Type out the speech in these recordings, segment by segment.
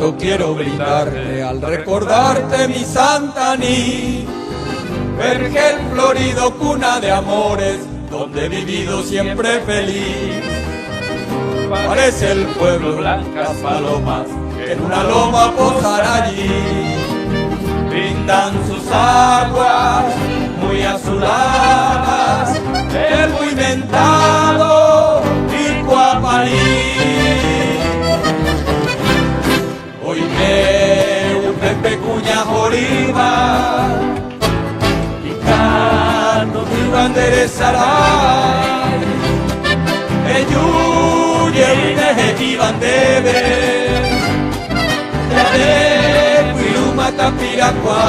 canto quiero brindarte al recordarte mi Santaní, vergel florido, cuna de amores, donde he vivido siempre feliz. Parece el pueblo blancas palomas que en una loma posar allí, brindan sus aguas muy azuladas el muy mentado Icuaparí. Hoy me Pepe Cuña Joriba y canto tu banderezará Eyuye iban debe de Cuiruma Tapiracua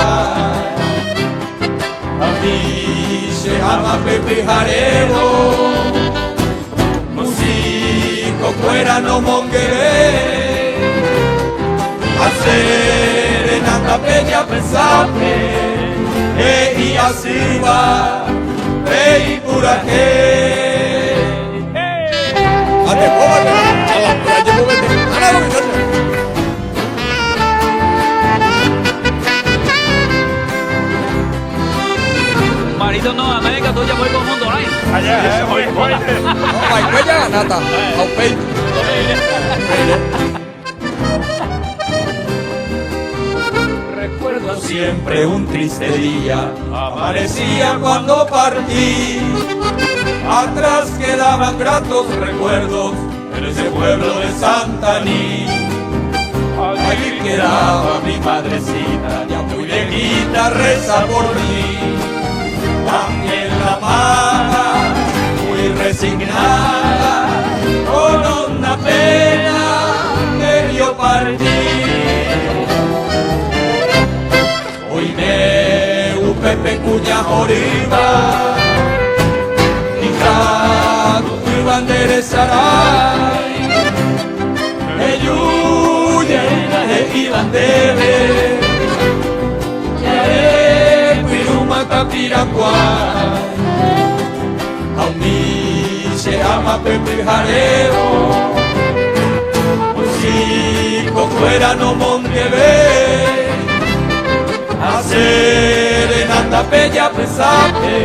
a mí se llama Pepe Jarero, músico fuera no mongueré, hacer en anda peña pensarte, y así va, y puraje. Ate, póngale, a la playa, póngale, a la dominante. Marito no, América tuya voy con mundo, ¿no? Allá, voy. No, hay huella, nata, a un peito. Recuerdo siempre un triste día, amanecía cuando partí. Atrás quedaban gratos recuerdos en ese pueblo de Santaní. Allí quedaba mi madrecita, ya muy viejita, reza por mí. También la mamá, muy resignada, con una pena me vio partir. Hoy me Pepe Cuña Joriba y canto tu banderezará Eyuye iban debe Cuiruma Tapiracua a mí se llama Pepe Jarero, músico fuera no mongueve, hacer en anda peña pesate